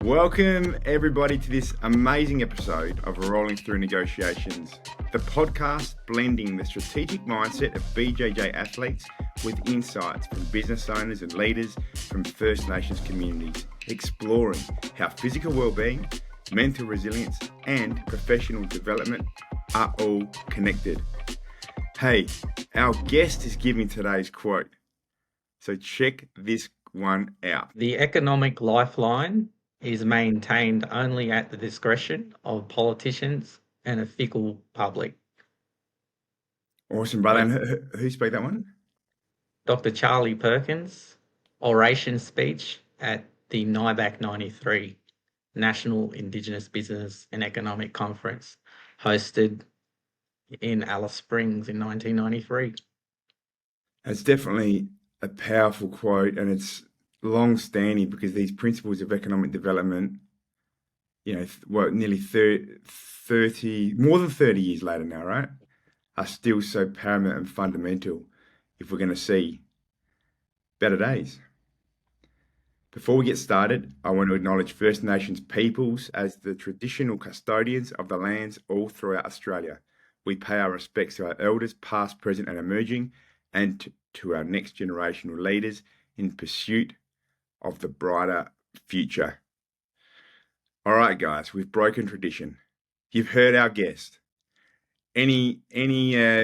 Welcome, everybody, to this amazing episode of Rolling Through Negotiations, the podcast blending the strategic mindset of BJJ athletes with insights from business owners and leaders from First Nations communities, exploring how physical well-being, mental resilience, and professional development are all connected. Hey, our guest is giving today's quote, so check this one out. The economic lifeline is maintained only at the discretion of politicians and a fickle public. Awesome, brother. And who spoke that one? Dr. Charlie Perkins, oration speech at the NIBAC 93 National Indigenous Business and Economic Conference, hosted in Alice Springs in 1993. It's definitely a powerful quote, and it's long-standing because these principles of economic development, nearly 30, more than 30 years later now, right, are still so paramount and fundamental if we're going to see better days. Before we get started, I want to acknowledge First Nations peoples as the traditional custodians of the lands all throughout Australia. We pay our respects to our elders, past, present, and emerging, and to our next generational leaders in pursuit of the brighter future. All right, guys, we've broken tradition. You've heard our guest. Any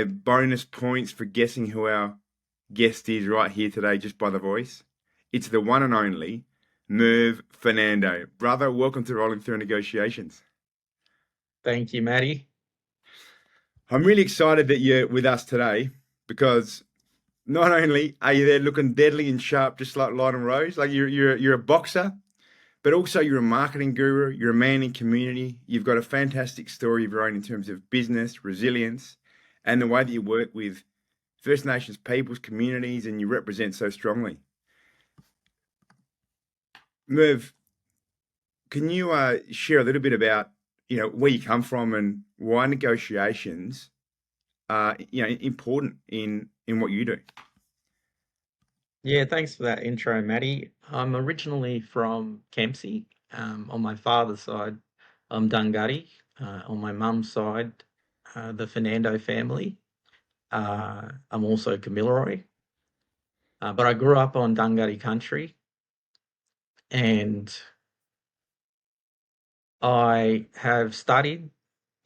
bonus points for guessing who our guest is right here today just by the voice? It's the one and only Merv Fernando. Brother, welcome to Rolling Through Negotiations. Thank you, Maddie. I'm really excited that you're with us today because not only are you there looking deadly and sharp, just like Light and Rose, like you're a boxer, but also you're a marketing guru, you're a man in community. You've got a fantastic story of your own in terms of business, resilience, and the way that you work with First Nations peoples, communities, and you represent so strongly. Merv, can you share a little bit about where you come from and why negotiations are important in what you do? Yeah, thanks for that intro, Maddie. I'm originally from Kempsey. On my father's side, I'm Dunghutti. On my mum's side, the Fernando family. I'm also Kamilaroi. But I grew up on Dunghutti country, and I have studied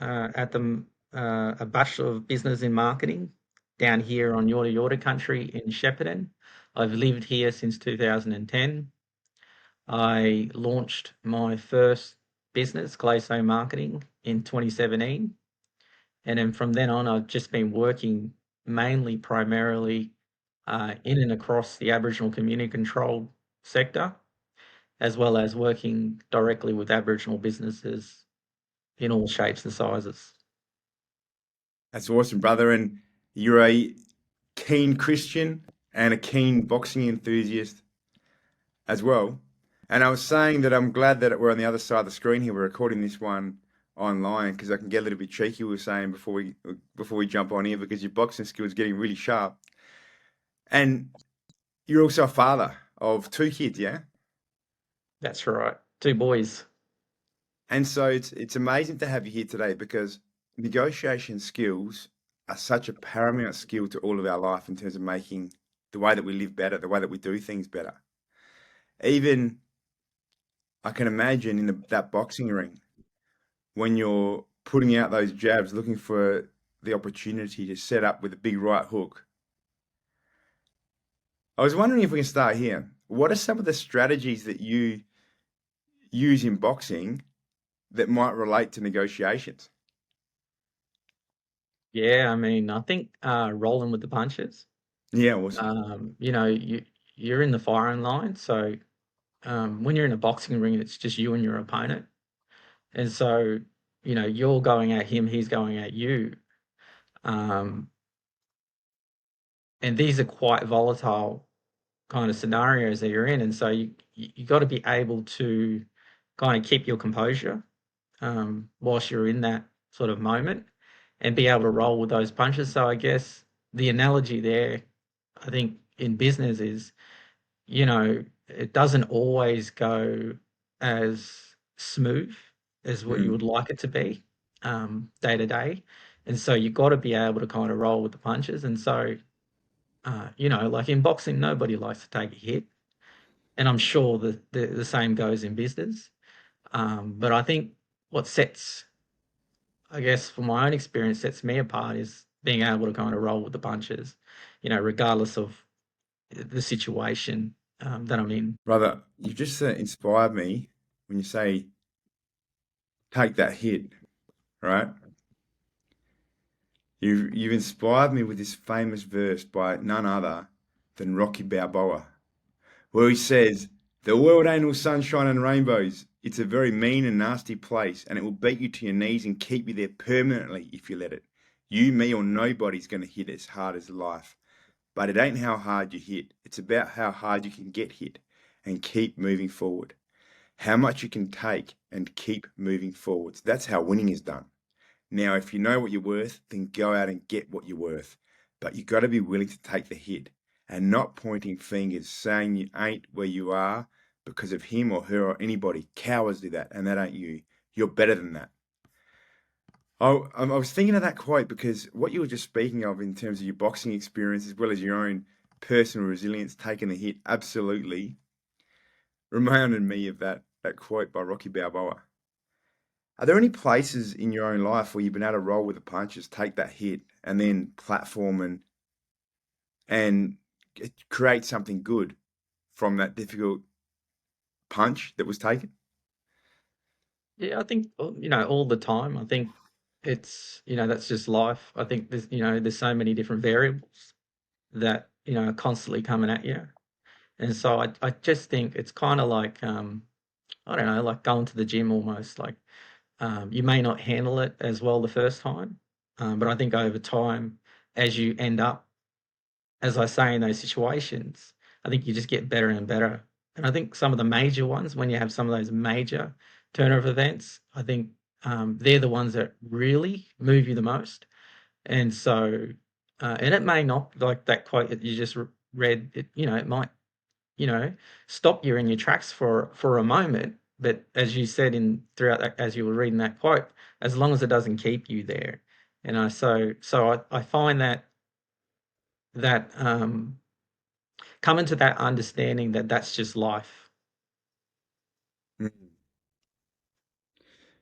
at a Bachelor of Business in Marketing down here on Yorta Yorta country in Shepparton. I've lived here since 2010. I launched my first business, Claystone Marketing, in 2017. And then from then on, I've just been working primarily in and across the Aboriginal community controlled sector, as well as working directly with Aboriginal businesses in all shapes and sizes. That's awesome, brother. And you're a keen Christian and a keen boxing enthusiast as well. And I was saying that I'm glad that we're on the other side of the screen here. We're recording this one online because I can get a little bit cheeky. We were saying before we jump on here because your boxing skills are getting really sharp. And you're also a father of 2 kids, yeah? That's right. 2 boys. And so it's amazing to have you here today because negotiation skills are such a paramount skill to all of our life in terms of making the way that we live better, the way that we do things better. Even I can imagine in that boxing ring when you're putting out those jabs, looking for the opportunity to set up with a big right hook. I was wondering if we can start here. What are some of the strategies that you use in boxing that might relate to negotiations? Yeah, I mean, I think rolling with the punches. Yeah, awesome. You're in the firing line, so when you're in a boxing ring, it's just you and your opponent. And so, you're going at him, he's going at you. Um, and these are quite volatile kind of scenarios that you're in. And so you got to be able to kind of keep your composure whilst you're in that sort of moment and be able to roll with those punches. So I guess the analogy there, I think in business is, it doesn't always go as smooth as what you would Mm. like it to be day to day. And so you've got to be able to kind of roll with the punches. And so, like in boxing, nobody likes to take a hit. And I'm sure that the same goes in business. But I think what sets, I guess, from my own experience, sets me apart is being able to kind of roll with the punches, regardless of the situation that I'm in. Brother, you just inspired me when you say take that hit, right? You've inspired me with this famous verse by none other than Rocky Balboa, where he says, "The world ain't all sunshine and rainbows. It's a very mean and nasty place, and it will beat you to your knees and keep you there permanently if you let it. You, me, or nobody's going to hit as hard as life. But it ain't how hard you hit. It's about how hard you can get hit and keep moving forward. How much you can take and keep moving forwards. That's how winning is done. Now, if you know what you're worth, then go out and get what you're worth. But you got to be willing to take the hit and not pointing fingers, saying you ain't where you are because of him or her or anybody. Cowards do that, and that ain't you. You're better than that." I was thinking of that quote because what you were just speaking of in terms of your boxing experience as well as your own personal resilience, taking the hit, absolutely reminded me of that quote by Rocky Balboa. Are there any places in your own life where you've been able to roll with the punches, take that hit, and then platform and create something good from that difficult punch that was taken? Yeah, I think, all the time. I think it's, that's just life. I think there's so many different variables that, are constantly coming at you. And so I just think it's kind of like, I don't know, like going to the gym almost. Like you may not handle it as well the first time, but I think over time, as you end up, as I say, in those situations, I think you just get better and better. And I think some of the major ones, when you have some of those major turnover events, I think they're the ones that really move you the most. And so, and it may not, like that quote that you just read, it might, you know, stop you in your tracks for a moment. But as you said in throughout that, as you were reading that quote, as long as it doesn't keep you there, so I find that coming to that understanding that that's just life. Mm.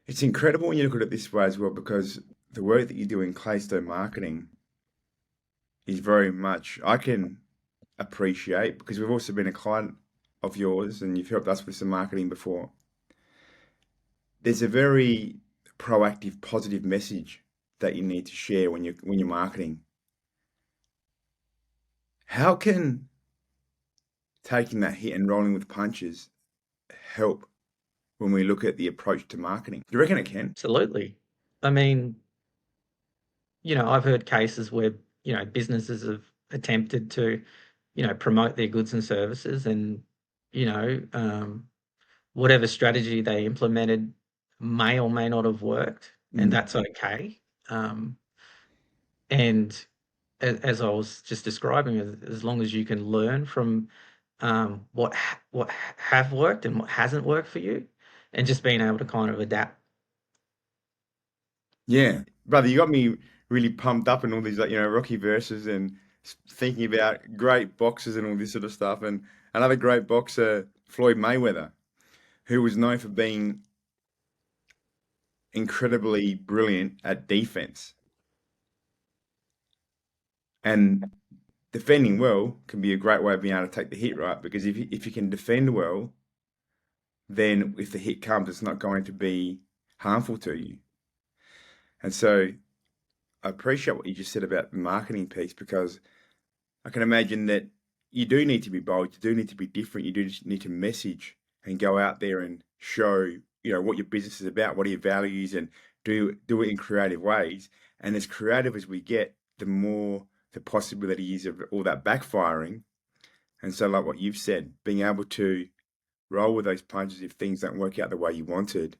It's incredible when you look at it this way as well, because the work that you do in Claystone Marketing is very much, I can appreciate, because we've also been a client of yours and you've helped us with some marketing before. There's a very proactive, positive message that you need to share when you're marketing. How can taking that hit and rolling with punches help when we look at the approach to marketing? Do you reckon it can? Absolutely. I mean, I've heard cases where, businesses have attempted to, promote their goods and services and, you know, um, whatever strategy they implemented may or may not have worked, and Mm. that's okay. Um, and as I was just describing, as long as you can learn from what have worked and what hasn't worked for you, and just being able to kind of adapt. Yeah, brother, you got me really pumped up in all these, like, Rocky verses and thinking about great boxers and all this sort of stuff. And another great boxer, Floyd Mayweather, who was known for being incredibly brilliant at defense. And defending well can be a great way of being able to take the hit, right? Because if you can defend well, then if the hit comes, it's not going to be harmful to you. And so I appreciate what you just said about the marketing piece, because I can imagine that you do need to be bold, you do need to be different, you do just need to message and go out there and show, what your business is about, what are your values, and do it in creative ways. And as creative as we get, the more the possibility is of all that backfiring. And so, like what you've said, being able to roll with those punches if things don't work out the way you wanted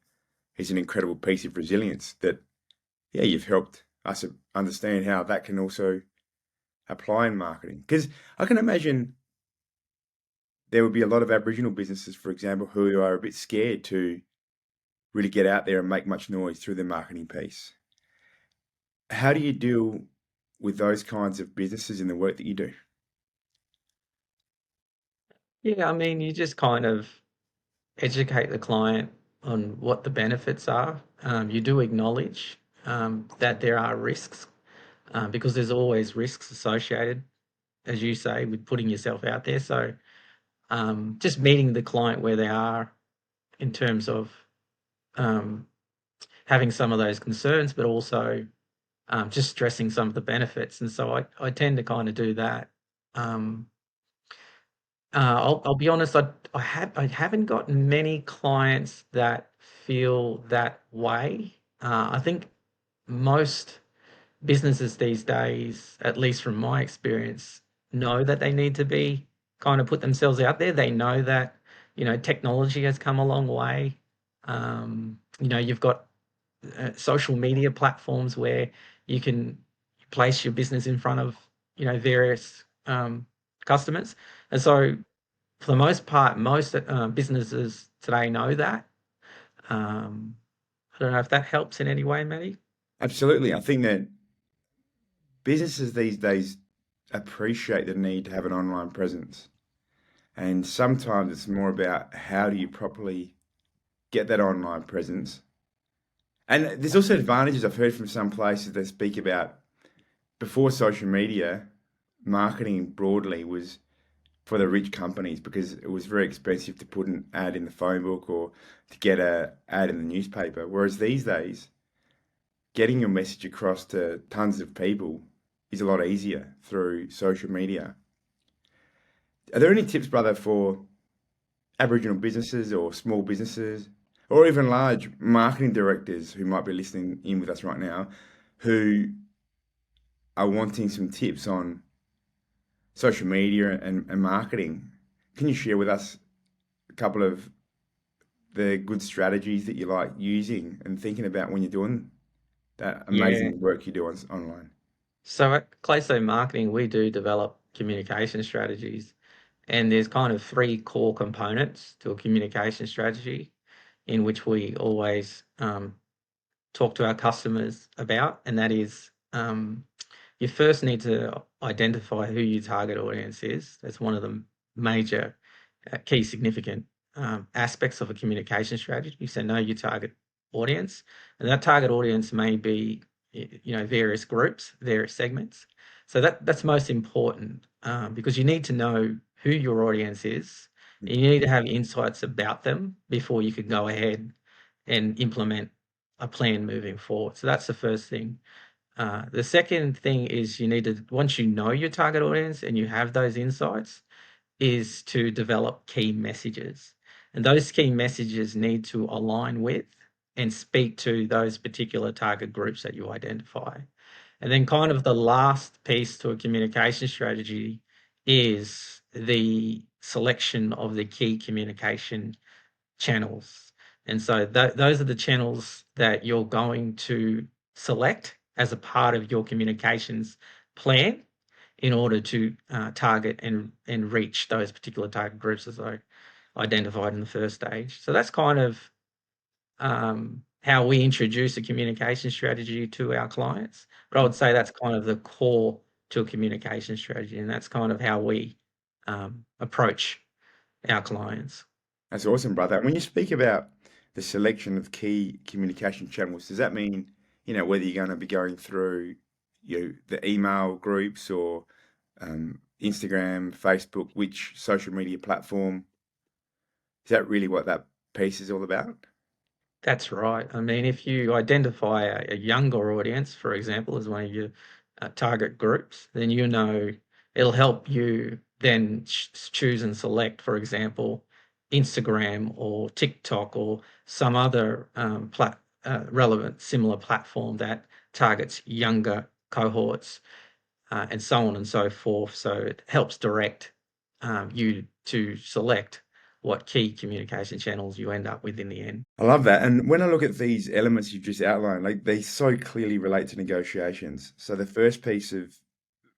is an incredible piece of resilience that, yeah, you've helped us understand how that can also apply in marketing. Because I can imagine there would be a lot of Aboriginal businesses, for example, who are a bit scared to really get out there and make much noise through their marketing piece. How do you deal with those kinds of businesses in the work that you do? Yeah, I mean, you just kind of educate the client on what the benefits are. You do acknowledge that there are risks because there's always risks associated, as you say, with putting yourself out there. So just meeting the client where they are in terms of um, having some of those concerns, but also just stressing some of the benefits. And so I tend to kind of do that. Um, I'll be honest, I haven't got many clients that feel that way. I think most businesses these days, at least from my experience, know that they need to be kind of put themselves out there. They know that, technology has come a long way. You've got social media platforms where you can place your business in front of, various customers. And so for the most part, most businesses today know that. Um, I don't know if that helps in any way, Matty. Absolutely. I think that businesses these days appreciate the need to have an online presence. And sometimes it's more about how do you properly get that online presence. And there's also advantages. I've heard from some places that speak about before social media, marketing broadly was for the rich companies because it was very expensive to put an ad in the phone book or to get a ad in the newspaper. Whereas these days, getting your message across to tons of people is a lot easier through social media. Are there any tips, brother, for Aboriginal businesses or small businesses or even large marketing directors who might be listening in with us right now who are wanting some tips on social media and marketing? Can you share with us a couple of the good strategies that you like using and thinking about when you're doing that Yeah. amazing work you do online? So at Claystone Marketing, we do develop communication strategies, and there's kind of three core components to a communication strategy in which we always talk to our customers about, and that is you first need to identify who your target audience is. That's one of the major key significant aspects of a communication strategy. So know your target audience, and that target audience may be various groups, various segments. So that's most important because you need to know who your audience is, and you need to have insights about them before you can go ahead and implement a plan moving forward. So that's the first thing. The second thing is you need to, once you know your target audience and you have those insights, is to develop key messages. And those key messages need to align with and speak to those particular target groups that you identify. And then, kind of, the last piece to a communication strategy is the selection of the key communication channels. And so those are the channels that you're going to select as a part of your communications plan in order to target and reach those particular target groups as I identified in the first stage. So that's kind of how we introduce a communication strategy to our clients. But I would say that's kind of the core to a communication strategy, and that's kind of how we approach our clients. That's awesome, brother. And when you speak about the selection of key communication channels, does that mean, whether you're going to be going through, the email groups or Instagram, Facebook, which social media platform? Is that really what that piece is all about? That's right. I mean, if you identify a younger audience, for example, as one of your target groups, then it'll help you then choose and select, for example, Instagram or TikTok or some other relevant similar platform that targets younger cohorts and so on and so forth. So it helps direct you to select what key communication channels you end up with in the end. I love that. And when I look at these elements you've just outlined, like they so clearly relate to negotiations. So the first piece of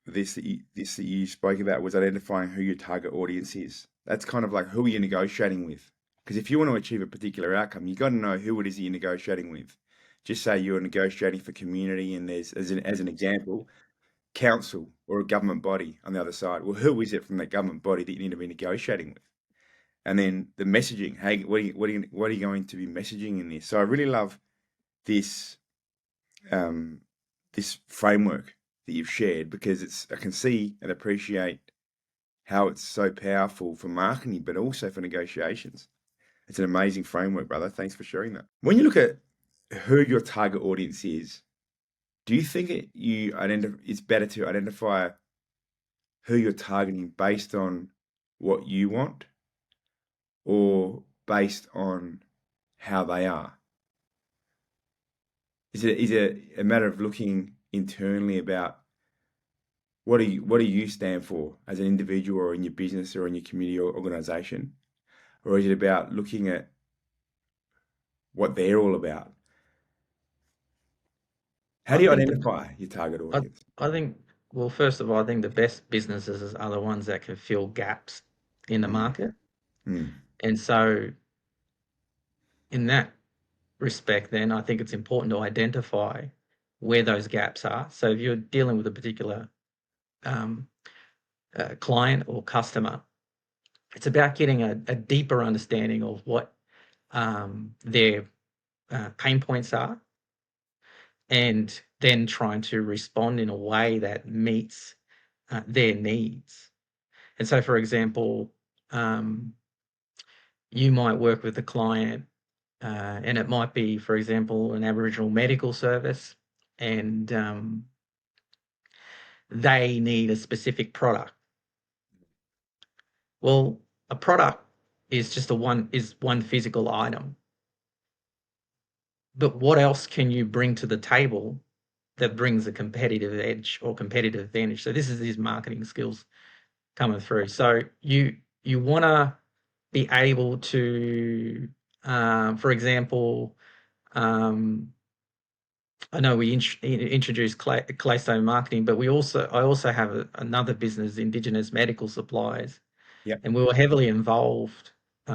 this that you spoke about was identifying who your target audience is. That's kind of like who are you negotiating with? Because if you want to achieve a particular outcome, you got to know who it is that you're negotiating with. Just say you're negotiating for community, and there's, as an example, council or a government body on the other side. Well, who is it from that government body that you need to be negotiating with? And then the messaging. Hey, what are you going to be messaging in this? So I really love this um, this framework that you've shared because I can see and appreciate how it's so powerful for marketing, but also for negotiations. It's an amazing framework, brother. Thanks for sharing that. When you look at who your target audience is, do you think it's better to identify who you're targeting based on what you want or based on how they are? Is it a matter of looking internally about what do you stand for as an individual or in your business or in your community or organization? Or is it about looking at what they're all about? How I do you think identify your target I, audience? I think, well, first of all, I think the best businesses are the ones that can fill gaps in the Mm, market. mm, And so, in that respect, then I think it's important to identify where those gaps are. So, if you're dealing with a particular um, client or customer, it's about getting a deeper understanding of what their pain points are, and then trying to respond in a way that meets their needs. And so, for example, um, you might work with a client, and it might be, for example, an Aboriginal medical service, and they need a specific product. Well, a product is just one physical item, but what else can you bring to the table that brings a competitive edge or competitive advantage? So this is these marketing skills coming through. So you want to be able to, for example, um, I know we introduced Claystone Marketing, but I also have another business, Indigenous Medical Supplies, yep. and we were heavily involved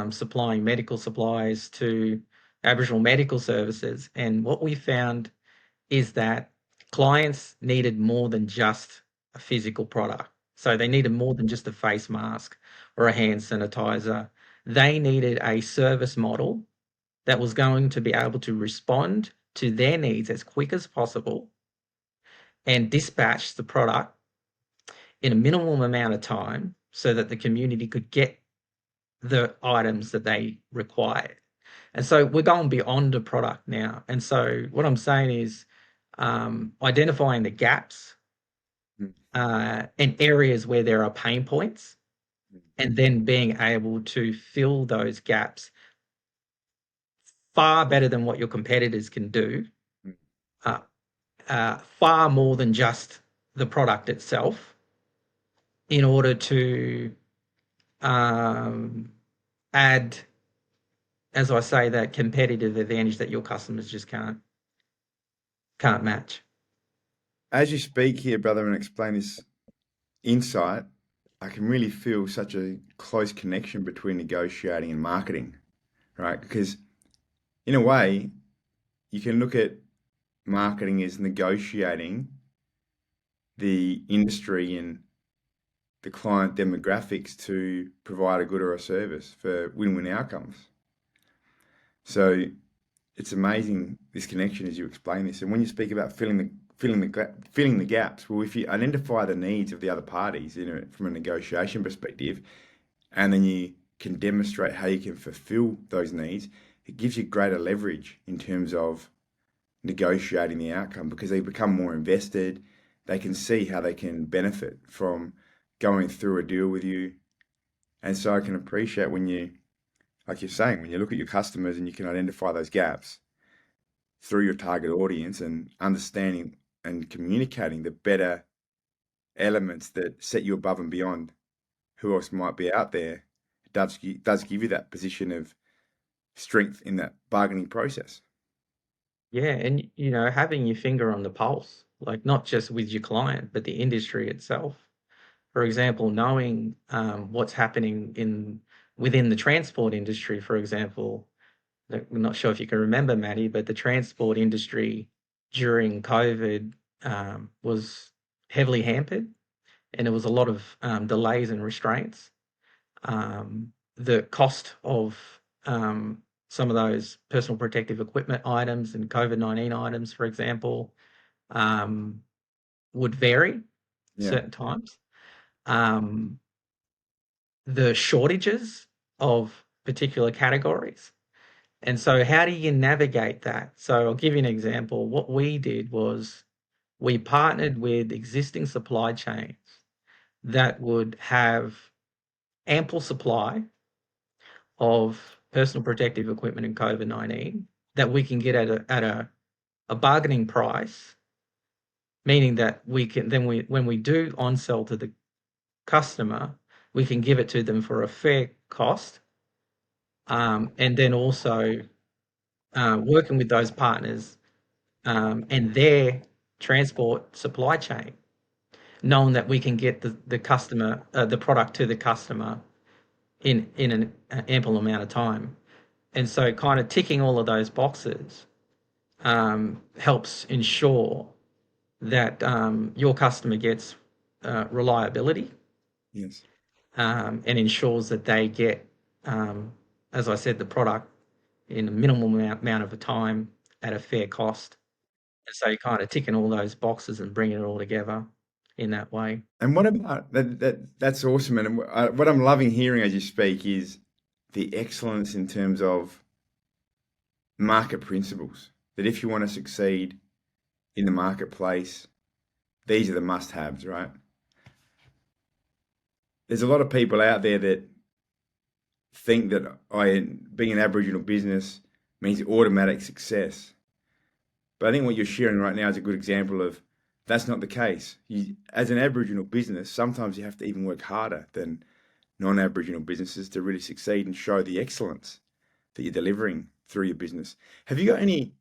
supplying medical supplies to Aboriginal medical services. And what we found is that clients needed more than just a physical product. So they needed more than just a face mask or a hand sanitizer. They needed a service model that was going to be able to respond to their needs as quick as possible and dispatch the product in a minimum amount of time so that the community could get the items that they required. And so we're going beyond the product now. And so what I'm saying is identifying the gaps Mm, and areas where there are pain points, mm, and then being able to fill those gaps far better than what your competitors can do, mm. uh, far more than just the product itself, in order to um, add, as I say, that competitive advantage that your customers just can't match. As you speak here, brother, and explain this insight, I can really feel such a close connection between negotiating and marketing, right? Because in a way, you can look at marketing as negotiating the industry and the client demographics to provide a good or a service for win-win outcomes. So it's amazing this connection as you explain this. And when you speak about filling the gaps, well, if you identify the needs of the other parties from a negotiation perspective, and then you can demonstrate how you can fulfill those needs, it gives you greater leverage in terms of negotiating the outcome because they become more invested. They can see how they can benefit from going through a deal with you. And so I can appreciate when like you're saying, when you look at your customers and you can identify those gaps through your target audience and understanding and communicating the better elements that set you above and beyond who else might be out there, it does give you that position of strength in that bargaining process. Yeah, and having your finger on the pulse, like not just with your client, but the industry itself. For example, knowing what's happening in within the transport industry, for example, I'm not sure if you can remember, Maddie, but the transport industry during COVID was heavily hampered, and there was a lot of delays and restraints. The cost of some of those personal protective equipment items and COVID-19 items, for example, um, would vary Yeah. certain times. Um, the shortages of particular categories. And so, how do you navigate that? So, I'll give you an example. What we did was we partnered with existing supply chains that would have ample supply of personal protective equipment and COVID-19 that we can get at a bargaining price, meaning that we can then when we do on sell to the customer, we can give it to them for a fair cost, and then also working with those partners and their transport supply chain, knowing that we can get the customer the product to the customer in an ample amount of time. And so, kind of ticking all of those boxes helps ensure that your customer gets reliability, Yes. and ensures that they get, um, as I said, the product in a minimal amount of a time at a fair cost. And so you're kind of ticking all those boxes and bringing it all together in that way. And what about that's awesome. And what I'm loving hearing as you speak is the excellence in terms of market principles. That if you want to succeed in the marketplace, these are the must-haves, right? There's a lot of people out there that think that being an Aboriginal business means automatic success. But I think what you're sharing right now is a good example of that's not the case. As an Aboriginal business, sometimes you have to even work harder than non-Aboriginal businesses to really succeed and show the excellence that you're delivering through your business. Have you got any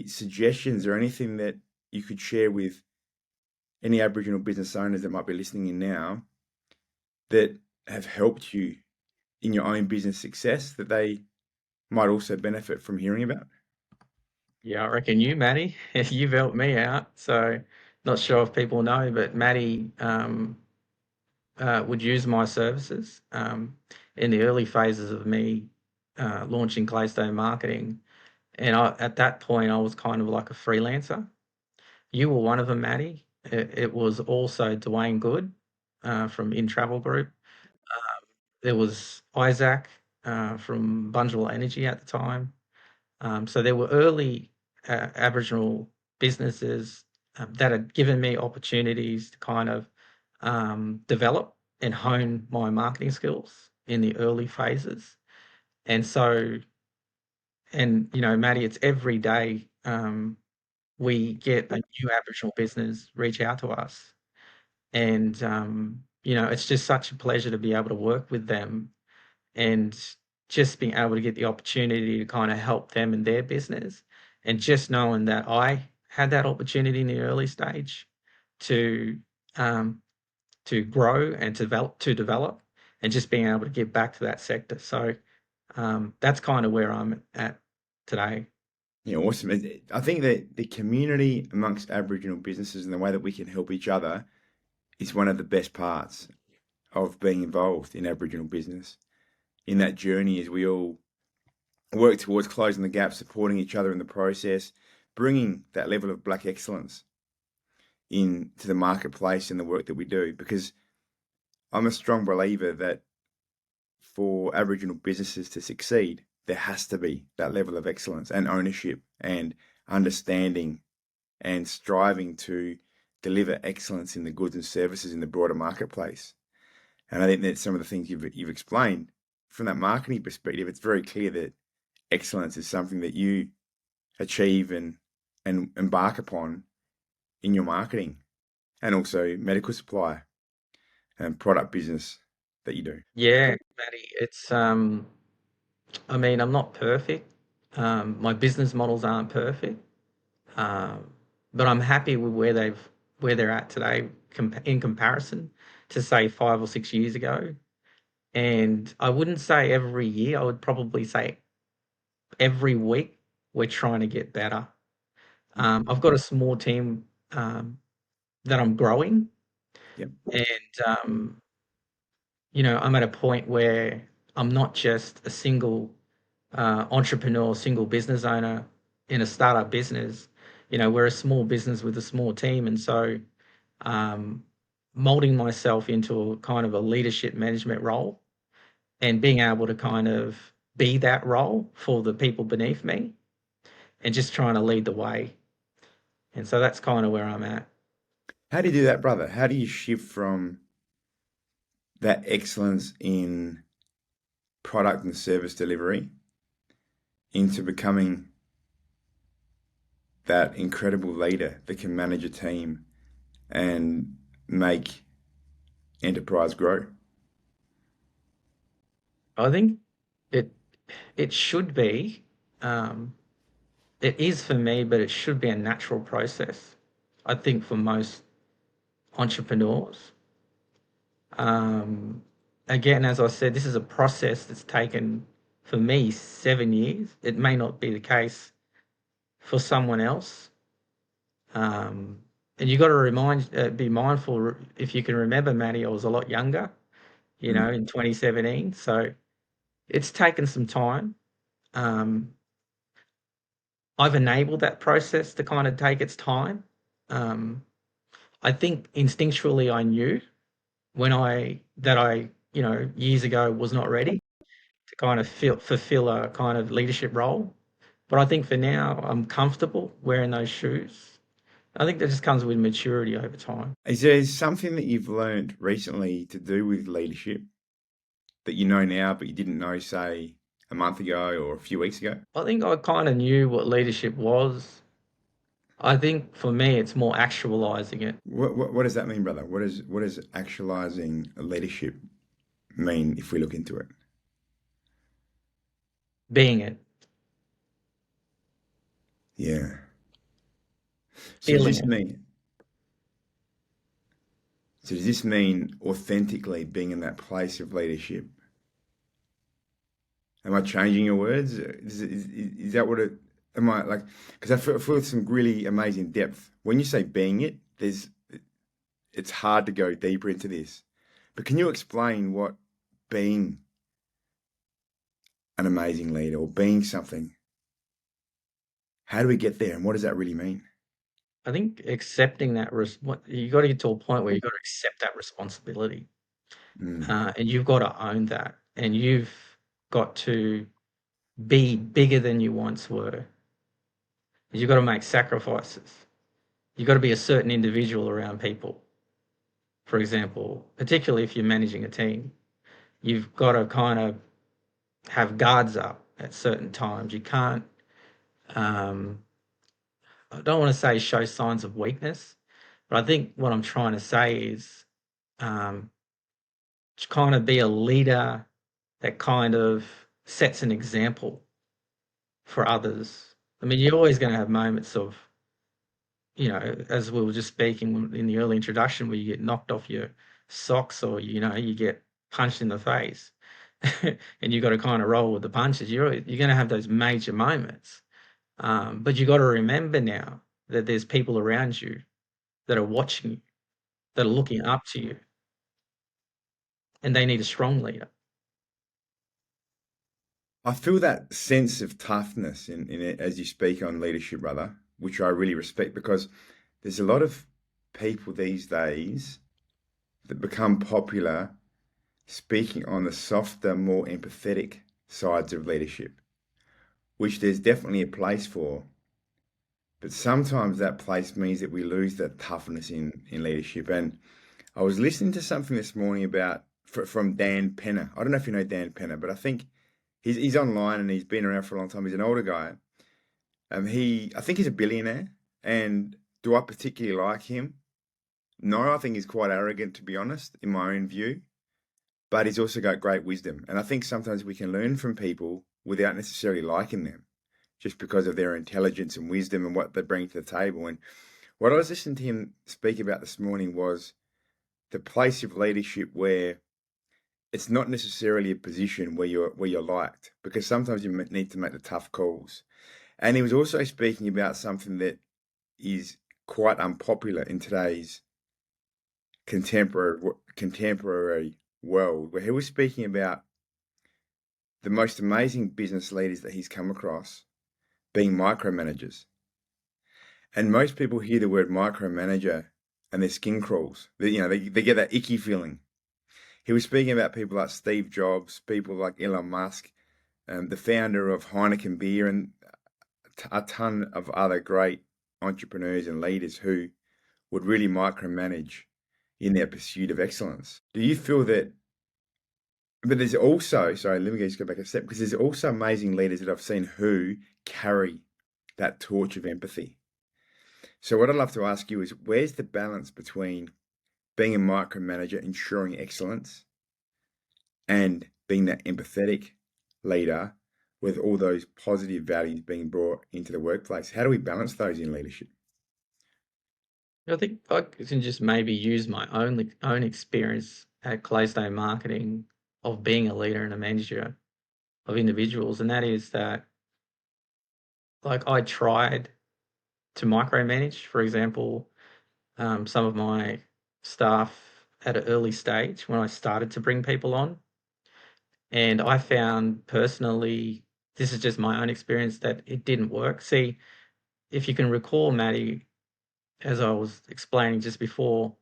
suggestions or anything that you could share with any Aboriginal business owners that might be listening in now that have helped you in your own business success that they might also benefit from hearing about? Yeah, I reckon you, Maddie, you've helped me out. So not sure if people know, but Maddie would use my services in the early phases of me launching Claystone Marketing. And at that point, I was kind of like a freelancer. You were one of them, Maddie. It was also Dwayne Good from In Travel Group. There was Isaac from Bunjil Energy at the time. So there were early Aboriginal businesses that had given me opportunities to kind of develop and hone my marketing skills in the early phases. And so, and Maddie, it's every day we get a new Aboriginal business reach out to us. And, it's just such a pleasure to be able to work with them and just being able to get the opportunity to kind of help them in their business. And just knowing that I had that opportunity in the early stage to um, to grow and to develop and just being able to give back to that sector. So that's kind of where I'm at today. Yeah, awesome. I think that the community amongst Aboriginal businesses and the way that we can help each other is one of the best parts of being involved in Aboriginal business. In that journey, as we all work towards closing the gap, supporting each other in the process, bringing that level of black excellence into the marketplace and the work that we do. Because I'm a strong believer that for Aboriginal businesses to succeed, there has to be that level of excellence and ownership and understanding and striving to deliver excellence in the goods and services in the broader marketplace. And I think that some of the things you've explained from that marketing perspective, it's very clear that excellence is something that you achieve and embark upon in your marketing and also medical supply and product business that you do. Yeah, Maddie, it's I mean, I'm not perfect. My business models aren't perfect, um, but I'm happy with where they're at today in comparison. to say 5 or 6 years ago. And I wouldn't say every year, I would probably say every week we're trying to get better. I've got a small team that I'm growing, Yep. and I'm at a point where I'm not just a single entrepreneur, single business owner in a startup business. We're a small business with a small team, and so um, molding myself into a kind of a leadership management role and being able to kind of be that role for the people beneath me and just trying to lead the way. And so that's kind of where I'm at. How do you do that, brother? How do you shift from that excellence in product and service delivery into becoming that incredible leader that can manage a team and make enterprise grow? I think it it should be, um, it is for me, but it should be a natural process. I think for most entrepreneurs. Um, Again, as I said, this is a process that's taken for me 7 years. It may not be the case for someone else. Um, and you got to be mindful. If you can remember, Matty, I was a lot younger, Mm. in 2017. So it's taken some time. Um, I've enabled that process to kind of take its time. Um, I think instinctually I knew that I years ago was not ready to kind of fulfill a kind of leadership role. But I think for now, I'm comfortable wearing those shoes. I think that just comes with maturity over time. Is there something that you've learned recently to do with leadership that you know now, but you didn't know, say, a month ago or a few weeks ago? I think I kind of knew what leadership was. I think for me, it's more actualizing it, What does that mean, brother? What does actualizing a leadership mean if we look into it? being it, Yeah. So does feeling this it. mean so does this mean authentically being in that place of leadership? Am I changing your words? Is that what it? Am I like? Because I feel some really amazing depth when you say being it. It's hard to go deeper into this, but can you explain what being an amazing leader or being something? How do we get there, and what does that really mean? I think accepting you got to get to a point where you got to accept that responsibility, Mm. and you've got to own that, and you've got to be bigger than you once were. You've got to make sacrifices. You've got to be a certain individual around people. For example, particularly if you're managing a team, you've got to kind of have guards up at certain times. You can't, um, I don't want to say show signs of weakness, but I think what I'm trying to say is um, to kind of be a leader that kind of sets an example for others. I mean, you're always going to have moments of, as we were just speaking in the early introduction, where you get knocked off your socks or, you get punched in the face and you got to kind of roll with the punches. You're going to have those major moments. But you got to remember now that there's people around you that are watching you, that are looking up to you, and they need a strong leader. I feel that sense of toughness in it as you speak on leadership, brother, which I really respect because there's a lot of people these days that become popular speaking on the softer, more empathetic sides of leadership, which there's definitely a place for. But sometimes that place means that we lose that toughness in leadership. And I was listening to something this morning from Dan Penner. I don't know if you know Dan Penner, but I think he's online and he's been around for a long time. He's an older guy. I think he's a billionaire. And do I particularly like him? No, I think he's quite arrogant, to be honest, in my own view. But he's also got great wisdom. And I think sometimes we can learn from people without necessarily liking them, just because of their intelligence and wisdom and what they bring to the table. And what I was listening to him speak about this morning was the place of leadership where it's not necessarily a position where you're liked, because sometimes you need to make the tough calls. And he was also speaking about something that is quite unpopular in today's contemporary world, where he was speaking about the most amazing business leaders that he's come across being micromanagers. And most people hear the word micromanager and their skin crawls. They get that icky feeling. He was speaking about people like Steve Jobs, people like Elon Musk, the founder of Heineken Beer, and a ton of other great entrepreneurs and leaders who would really micromanage in their pursuit of excellence. Do you feel that? But there's also, sorry, let me just go back a step, because there's also amazing leaders that I've seen who carry that torch of empathy. So what I'd love to ask you is, where's the balance between being a micromanager, ensuring excellence, and being that empathetic leader with all those positive values being brought into the workplace? How do we balance those in leadership? I think I can just maybe use my own experience at Claystone Marketing of being a leader and a manager of individuals, and that is that like I tried to micromanage, for example, some of my staff at an early stage when I started to bring people on, and I found personally, this is just my own experience, that it didn't work. See, if you can recall, Maddie, as I was explaining just before,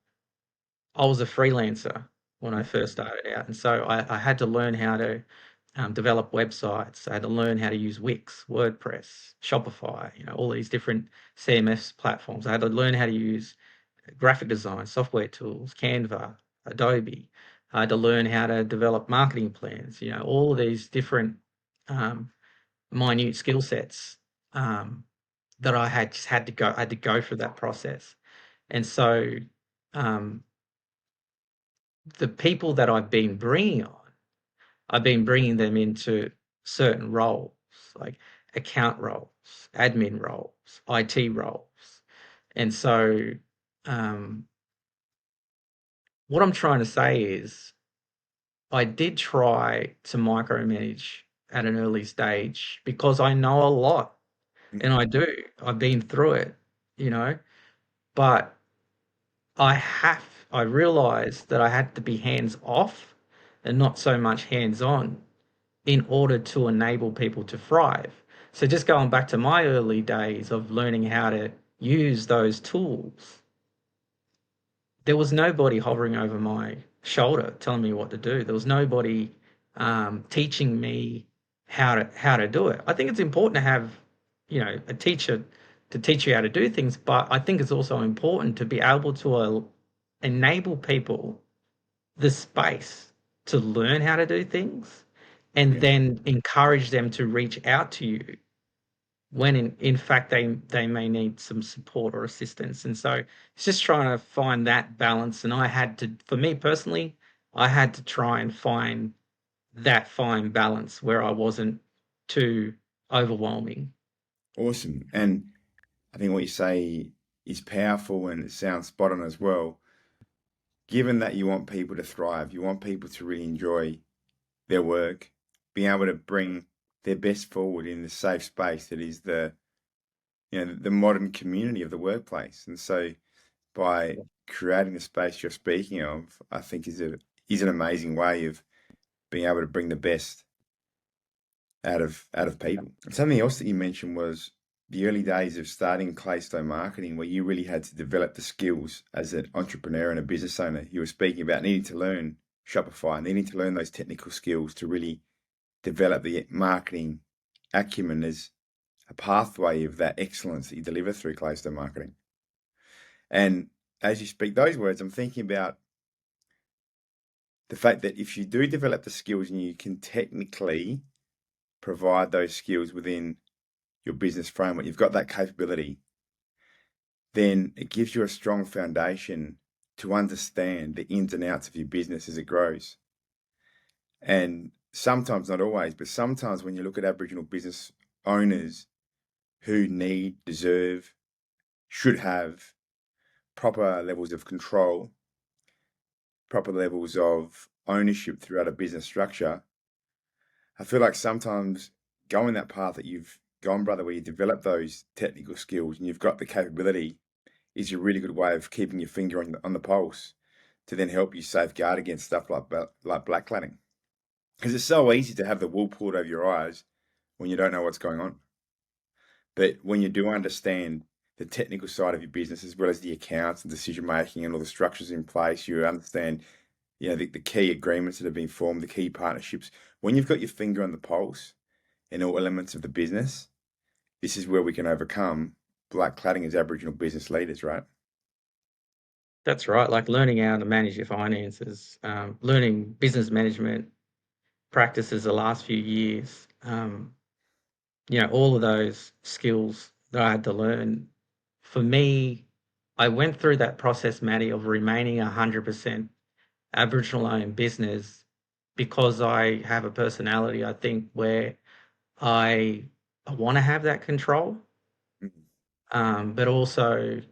I was a freelancer when I first started out, and so I had to learn how to develop websites. I had to learn how to use Wix, WordPress, Shopify, all these different CMS platforms. I had to learn how to use graphic design, software tools, Canva, Adobe. I had to learn how to develop marketing plans, all of these different um, minute skill sets that I had to go through that process. And so um, the people that I've been bringing on, I've been bringing them into certain roles, like account roles, admin roles, IT roles. And so, um, what I'm trying to say is, I did try to micromanage at an early stage because I know a lot, Mm. and I do. I've been through it, you know, but I realized that I had to be hands off and not so much hands on in order to enable people to thrive. So just going back to my early days of learning how to use those tools, there was nobody hovering over my shoulder telling me what to do. There was nobody teaching me how to do it. I think it's important to have, a teacher to teach you how to do things, but I think it's also important to be able to enable people the space to learn how to do things, and Yeah, then encourage them to reach out to you when in fact they may need some support or assistance. And so it's just trying to find that balance. And for me personally, I had to try and find that fine balance where I wasn't too overwhelming. awesome. And I think what you say is powerful and it sounds spot on as well. Given that you want people to thrive, you want people to really enjoy their work, being able to bring their best forward in the safe space that is the modern community of the workplace. And so by creating the space you're speaking of, I think is an amazing way of being able to bring the best out of people. Something else that you mentioned was the early days of starting Claystone Marketing, where you really had to develop the skills as an entrepreneur and a business owner. You were speaking about needing to learn Shopify, needing to learn those technical skills to really develop the marketing acumen as a pathway of that excellence that you deliver through Claystone Marketing. And as you speak those words, I'm thinking about the fact that if you do develop the skills and you can technically provide those skills within your business framework, you've got that capability, then it gives you a strong foundation to understand the ins and outs of your business as it grows. And sometimes, not always, but sometimes when you look at Aboriginal business owners who need, deserve, should have proper levels of control, proper levels of ownership throughout a business structure, I feel like sometimes going that path that you've gone, brother, where you develop those technical skills and you've got the capability, is a really good way of keeping your finger on the pulse to then help you safeguard against stuff like blackcladding. Because it's so easy to have the wool pulled over your eyes when you don't know what's going on. But when you do understand the technical side of your business as well as the accounts and decision making and all the structures in place, you understand, the key agreements that have been formed, the key partnerships. When you've got your finger on the pulse in all elements of the business, this is where we can overcome black cladding as Aboriginal business leaders, right? That's right. Like learning how to manage your finances, learning business management practices the last few years. All of those skills that I had to learn. For me, I went through that process, Maddie, of remaining 100% Aboriginal owned business because I have a personality, I think, where I want to have that control, Mhm. but also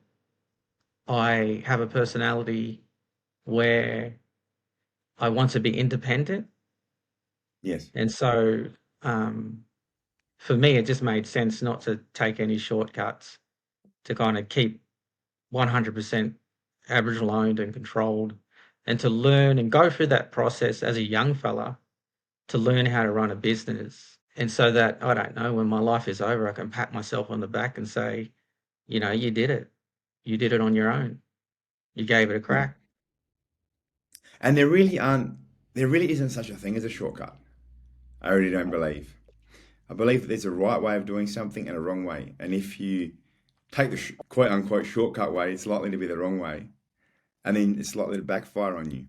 I have a personality where I want to be independent. Yes. And so um, for me, it just made sense not to take any shortcuts to kind of keep 100% Aboriginal owned and controlled, and to learn and go through that process as a young fella to learn how to run a business. And so that, I don't know, when my life is over, I can pat myself on the back and say, you did it. You did it on your own. You gave it a Yeah. crack. And there really isn't such a thing as a shortcut. I really don't believe. I believe that there's a right way of doing something and a wrong way. And if you take the quote unquote shortcut way, it's likely to be the wrong way. And then it's likely to backfire on you.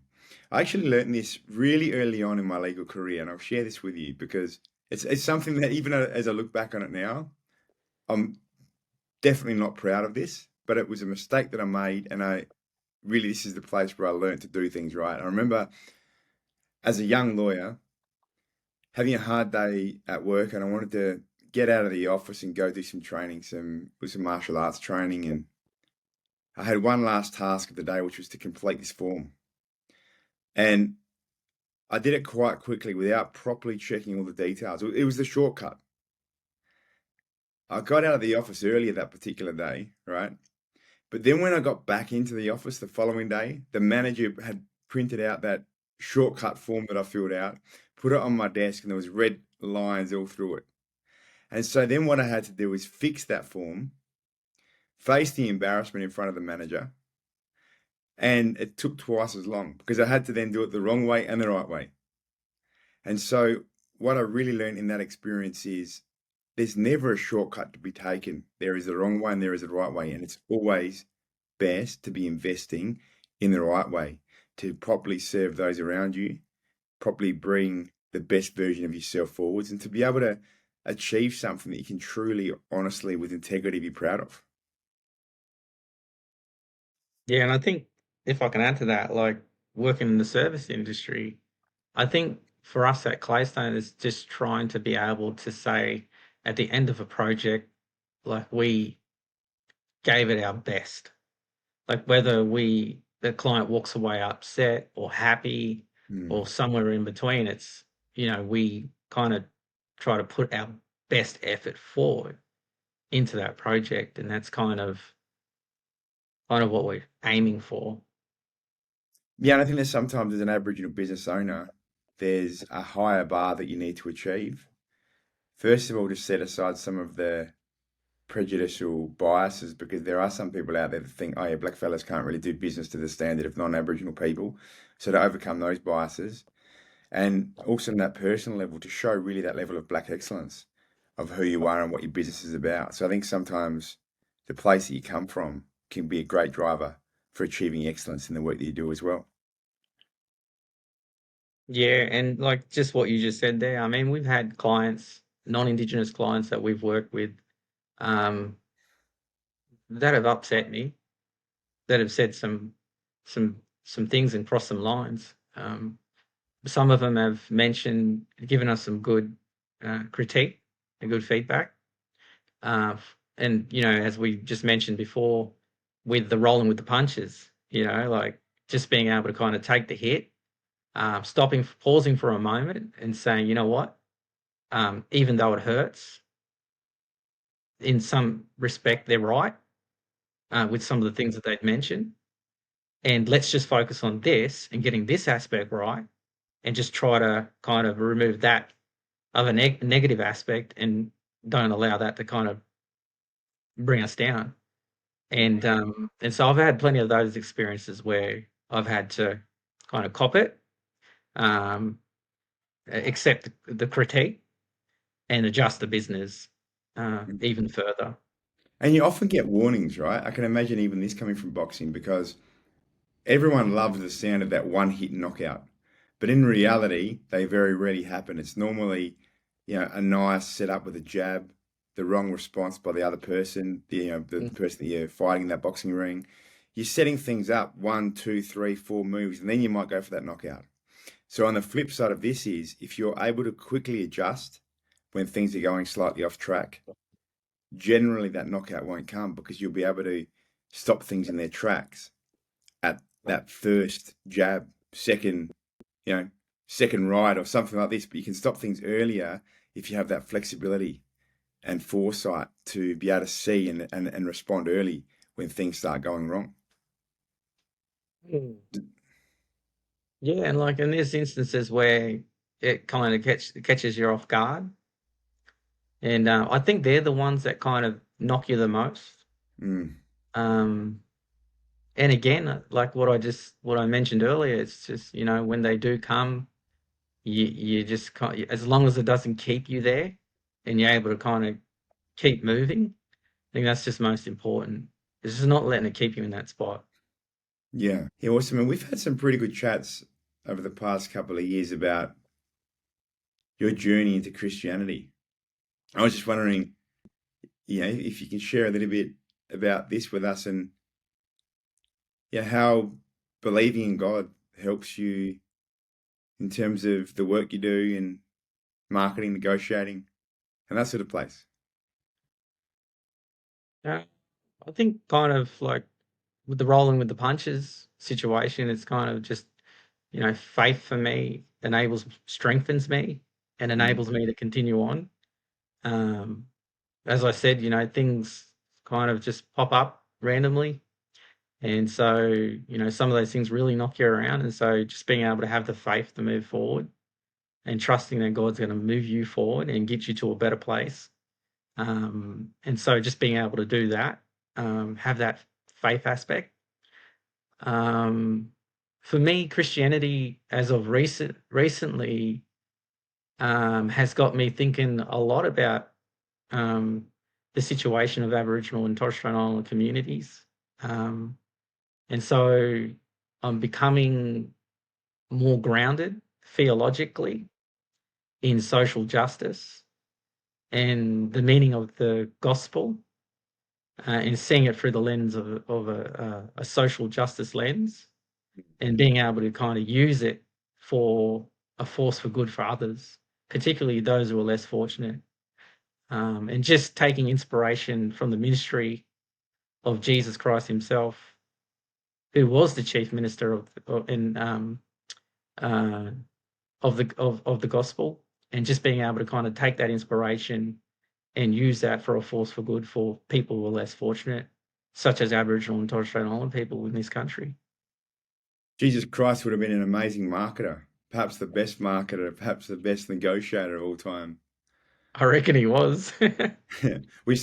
I actually learned this really early on in my legal career, and I'll share this with you because it's something that even as I look back on it now, I'm definitely not proud of this, but it was a mistake that I made, and I really this is the place where I learned to do things right. I remember as a young lawyer having a hard day at work, and I wanted to get out of the office and go do some training, some martial arts training, and I had one last task of the day, which was to complete this form. And I did it quite quickly without properly checking all the details. It was the shortcut. I got out of the office earlier that particular day, right? But then when I got back into the office the following day, the manager had printed out that shortcut form that I filled out, put it on my desk, and there was red lines all through it. And so then what I had to do was fix that form, face the embarrassment in front of the manager, and it took twice as long because I had to then do it the wrong way and the right way. And so what I really learned in that experience is there's never a shortcut to be taken. There is the wrong way and there is a right way. And it's always best to be investing in the right way to properly serve those around you, properly bring the best version of yourself forwards, and to be able to achieve something that you can truly, honestly, with integrity, be proud of. Yeah, and I think if I can add to that, like working in the service industry, I think for us at Claystone is just trying to be able to say at the end of a project, like we gave it our best. Like whether the client walks away upset or happy Mm. or somewhere in between, we kind of try to put our best effort forward into that project, and that's kind of what we're aiming for. Yeah, and I think there's sometimes as an Aboriginal business owner, there's a higher bar that you need to achieve. First of all, just set aside some of the prejudicial biases because there are some people out there that think, oh yeah, blackfellas can't really do business to the standard of non-Aboriginal people. So to overcome those biases and also on that personal level to show really that level of black excellence of who you are and what your business is about. So I think sometimes the place that you come from can be a great driver for achieving excellence in the work that you do as well. Yeah, and like just what you just said there, I mean, we've had clients, non-Indigenous clients that we've worked with, um, that have upset me, that have said some things and crossed some lines. Some of them have given us some good critique and good feedback. And as we just mentioned before, with the rolling with the punches, like just being able to kind of take the hit, stopping, pausing for a moment and saying, you know what, even though it hurts, in some respect, they're right with some of the things that they'd mentioned. And let's just focus on this and getting this aspect right and just try to kind of remove that of a negative aspect and don't allow that to kind of bring us down. And so I've had plenty of those experiences where I've had to kind of cop it, um, accept the critique, and adjust the business even further. And you often get warnings, right? I can imagine even this coming from boxing because everyone loves the sound of that one hit knockout. But in reality, they very rarely happen. It's normally, a nice setup with a jab, the wrong response by the other person, the Mm. person that you're fighting in that boxing ring. You're setting things up one, two, three, four moves, and then you might go for that knockout. So on the flip side of this is if you're able to quickly adjust when things are going slightly off track, generally that knockout won't come because you'll be able to stop things in their tracks at that first jab, you know, second right or something like this. But you can stop things earlier if you have that flexibility and foresight to be able to see and respond early when things start going wrong. Mm. Yeah, and like in these instances where it kind of catches you off guard, and I think they're the ones that kind of knock you the most. Mm, Um, and again, like what I mentioned earlier, it's just when they do come, you just can't, as long as it doesn't keep you there, and you're able to kind of keep moving. I think that's just most important. It's just not letting it keep you in that spot. yeah. Yeah, awesome. And we've had some pretty good chats over the past couple of years about your journey into Christianity. I was just wondering, if you can share a little bit about this with us and how believing in God helps you in terms of the work you do and marketing, negotiating, and that sort of place. Uh, I think kind of like with the rolling with the punches situation, it's kind of just faith for me strengthens me and Mm. enables me to continue on. Um, as I said, things kind of just pop up randomly. And so, some of those things really knock you around. And so just being able to have the faith to move forward and trusting that God's going to move you forward and get you to a better place. And so just being able to do that, have that faith aspect. Um, for me, Christianity, as of recently, has got me thinking a lot about um, the situation of Aboriginal and Torres Strait Islander communities. Um, and so I'm becoming more grounded theologically in social justice and the meaning of the gospel, and seeing it through the lens of a social justice lens, and being able to kind of use it for a force for good for others, particularly those who are less fortunate. And just taking inspiration from the ministry of Jesus Christ himself, who was the chief minister uh, of the gospel, and just being able to kind of take that inspiration and use that for a force for good for people who are less fortunate, such as Aboriginal and Torres Strait Islander people in this country. Jesus Christ would have been an amazing marketer, perhaps the best marketer, perhaps the best negotiator of all time. I reckon he was. we,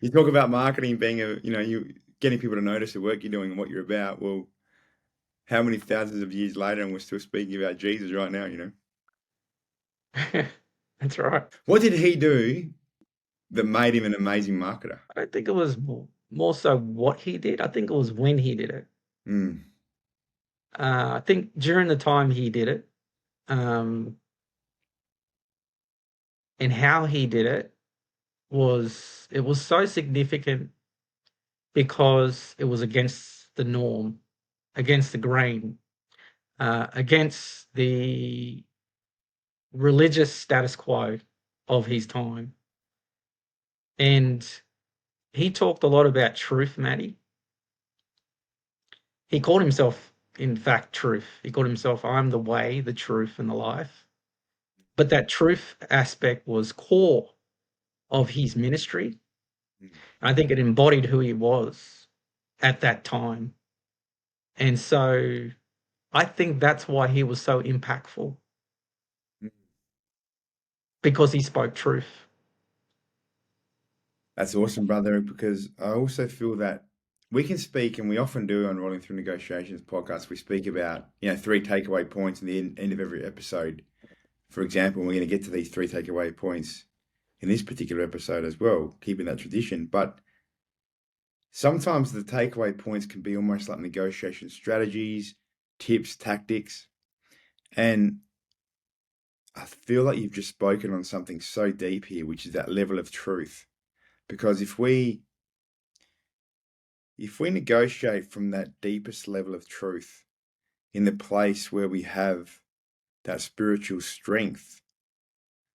you talk about marketing being you getting people to notice the work you're doing and what you're about. Well, how many thousands of years later, and we're still speaking about Jesus right now? That's right. What did he do that made him an amazing marketer? I don't think it was more so what he did. I think it was when he did it. Mm, I think during the time he did it, um, and how he did it was so significant because it was against the norm, against the grain, against the religious status quo of his time. And he talked a lot about truth, Maddie. He called himself in fact, truth. He called himself, I'm the way, the truth, and the life. But that truth aspect was core of his ministry. Mm. I think it embodied who he was at that time. And so I think that's why he was so impactful, Mm. because he spoke truth. That's awesome, brother, because I also feel that we can speak, and we often do on Rolling Through Negotiations podcast. We speak about, three takeaway points in the end of every episode. For example, we're going to get to these three takeaway points in this particular episode as well, keeping that tradition. But sometimes the takeaway points can be almost like negotiation strategies, tips, tactics. And I feel like you've just spoken on something so deep here, which is that level of truth. Because if we negotiate from that deepest level of truth, in the place where we have that spiritual strength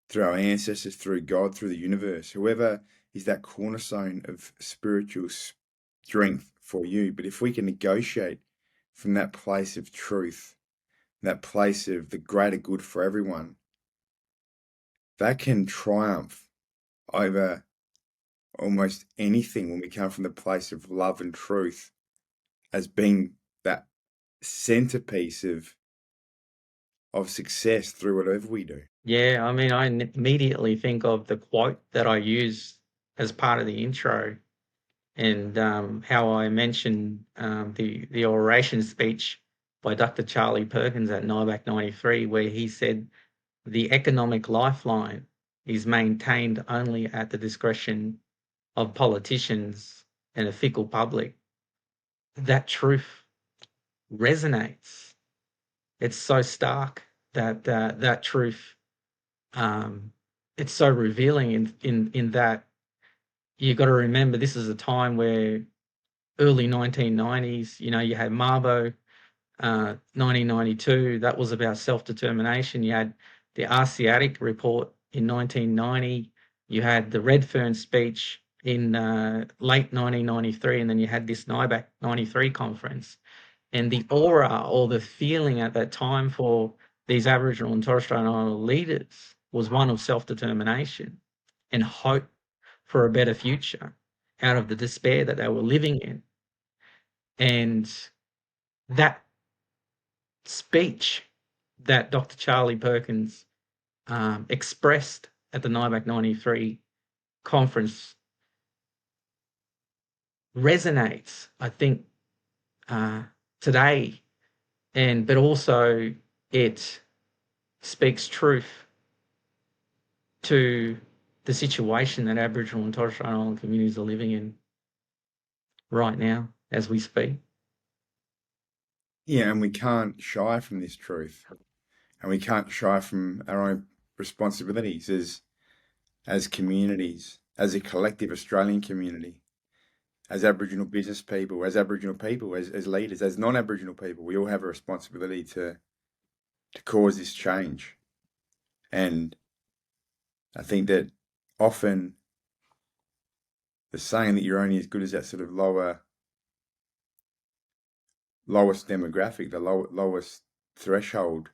through our ancestors, through God, through the universe, whoever is that cornerstone of spiritual strength for you. But if we can negotiate from that place of truth, that place of the greater good for everyone, that can triumph over almost anything when we come from the place of love and truth as being that centerpiece of success through whatever we do. Yeah, I mean, immediately think of the quote that I used as part of the intro, and how I mentioned the oration speech by Dr. Charlie Perkins at NIBAC 93, where he said, the economic lifeline is maintained only at the discretion of politicians and a fickle public. That truth resonates. It's so stark that that truth. It's so revealing in that you got to remember this is a time where early 1990s. You had Mabo, 1992. That was about self-determination. You had the Asiatic report in 1990. You had the Redfern speech in late 1993, and then you had this NIBAC 93 conference. And the aura or the feeling at that time for these Aboriginal and Torres Strait Islander leaders was one of self-determination and hope for a better future out of the despair that they were living in. And that speech that Dr. Charlie Perkins expressed at the NIBAC 93 conference resonates, I think, today, but also it speaks truth to the situation that Aboriginal and Torres Strait Islander communities are living in right now as we speak. Yeah, and we can't shy from this truth, and we can't shy from our own responsibilities as communities, as a collective Australian community, as Aboriginal business people, as Aboriginal people, as leaders, as non-Aboriginal people. We all have a responsibility to cause this change. And I think that often the saying that you're only as good as that sort of lowest demographic, the lowest threshold.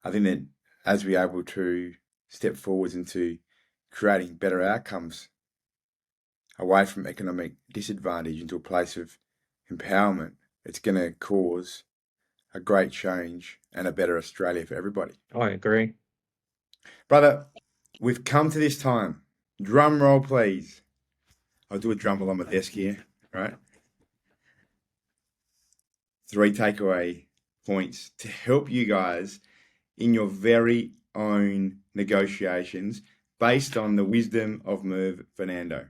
I think that as we're able to step forwards into creating better outcomes away from economic disadvantage into a place of empowerment, it's going to cause a great change and a better Australia for everybody. I agree. Brother, we've come to this time. Drum roll, please. I'll do a drum roll on my desk here, right? 3 takeaway points to help you guys in your very own negotiations based on the wisdom of Merv Fernando.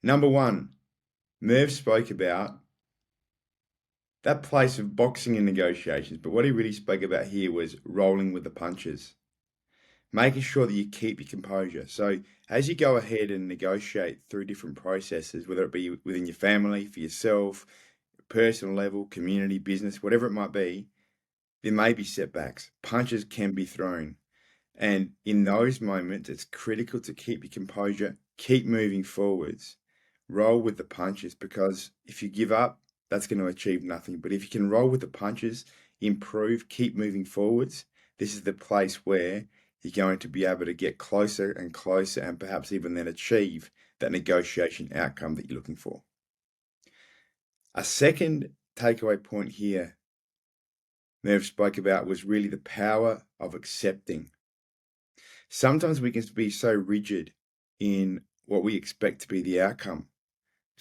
Number 1, Merv spoke about that place of boxing in negotiations, but what he really spoke about here was rolling with the punches, making sure that you keep your composure. So as you go ahead and negotiate through different processes, whether it be within your family, for yourself, personal level, community, business, whatever it might be, there may be setbacks. Punches can be thrown. And in those moments, it's critical to keep your composure, keep moving forwards, roll with the punches, because if you give up, that's going to achieve nothing. But if you can roll with the punches, improve, keep moving forwards, this is the place where you're going to be able to get closer and closer and perhaps even then achieve that negotiation outcome that you're looking for. A second takeaway point here Merv spoke about was really the power of accepting. Sometimes we can be so rigid in what we expect to be the outcome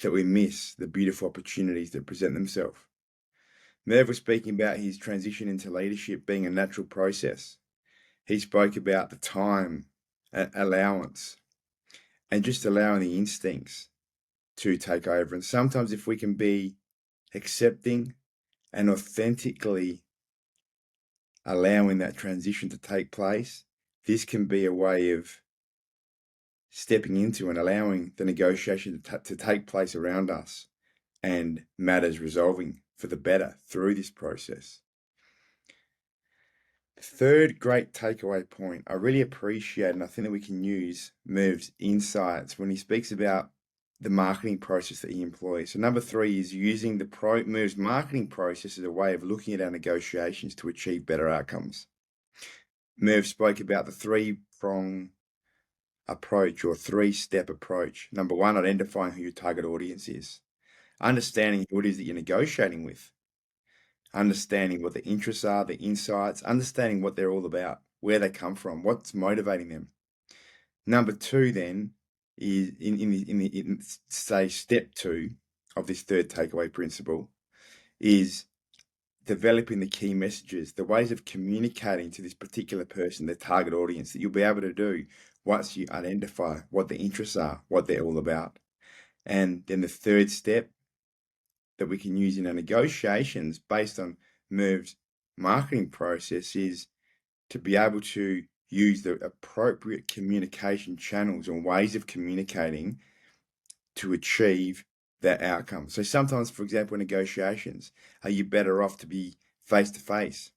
that we miss the beautiful opportunities that present themselves. Merv was speaking about his transition into leadership being a natural process. He spoke about the time allowance and just allowing the instincts to take over. And sometimes if we can be accepting and authentically allowing that transition to take place, this can be a way of stepping into and allowing the negotiation to take place around us and matters resolving for the better through this process. The third great takeaway point, I really appreciate, and I think that we can use Merv's insights when he speaks about the marketing process that he employs. So number 3 is using the Merv's marketing process as a way of looking at our negotiations to achieve better outcomes. Merv spoke about the 3-prong approach or 3-step approach. Number 1, identifying who your target audience is. Understanding who it is that you're negotiating with. Understanding what the interests are, the insights, understanding what they're all about, where they come from, what's motivating them. Number 2 then is in say step 2 of this third takeaway principle is developing the key messages, the ways of communicating to this particular person, their target audience, that you'll be able to do once you identify what the interests are, what they're all about. And then the third step that we can use in our negotiations based on Merv's marketing process is to be able to use the appropriate communication channels and ways of communicating to achieve that outcome. So sometimes, for example, in negotiations, are you better off to be face-to-face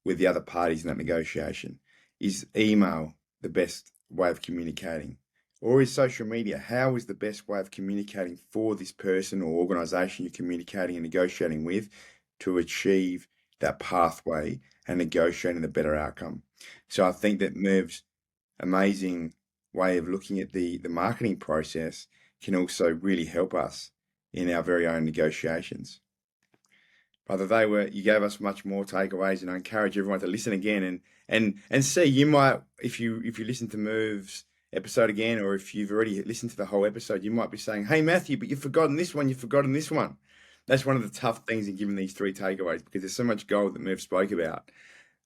with the other parties in that negotiation? Is email the best way of communicating? Or is social media? How is the best way of communicating for this person or organization you're communicating and negotiating with to achieve that pathway and negotiating the better outcome? So I think that Merv's amazing way of looking at the marketing process can also really help us in our very own negotiations. Brother, you gave us much more takeaways, and I encourage everyone to listen again and see. You might, if you listen to Merv's episode again, or if you've already listened to the whole episode, you might be saying, "Hey Matthew, but you've forgotten this one, you've forgotten this one." That's one of the tough things in giving these 3 takeaways, because there's so much gold that Merv spoke about,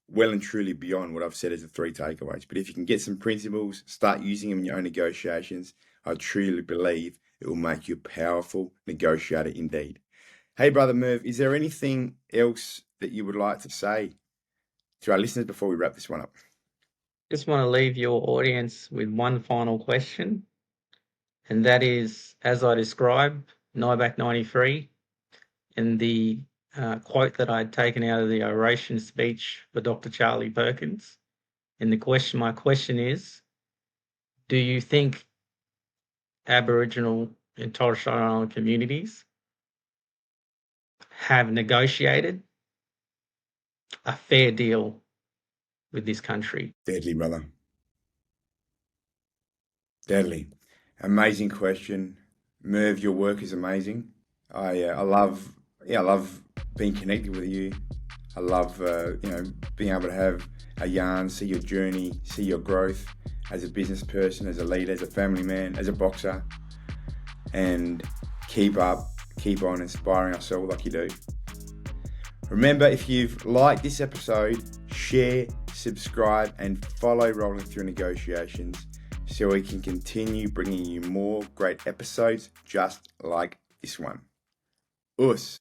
well and truly beyond what I've said as the 3 takeaways. But if you can get some principles, start using them in your own negotiations, I truly believe it will make you a powerful negotiator indeed. Hey, Brother Merv, is there anything else that you would like to say to our listeners before we wrap this one up? Just want to leave your audience with one final question, and that is, as I described, NIBAC 93, and the quote that I'd taken out of the oration speech for Dr. Charlie Perkins. And my question is, do you think Aboriginal and Torres Strait Islander communities have negotiated a fair deal with this country? Deadly, brother. Deadly. Amazing question. Merv, your work is amazing. I love being connected with you. I love being able to have a yarn, see your journey, see your growth as a business person, as a leader, as a family man, as a boxer, and keep on inspiring us all like you do. Remember, if you've liked this episode, share, subscribe, and follow Rolling Through Negotiations so we can continue bringing you more great episodes just like this one. Us.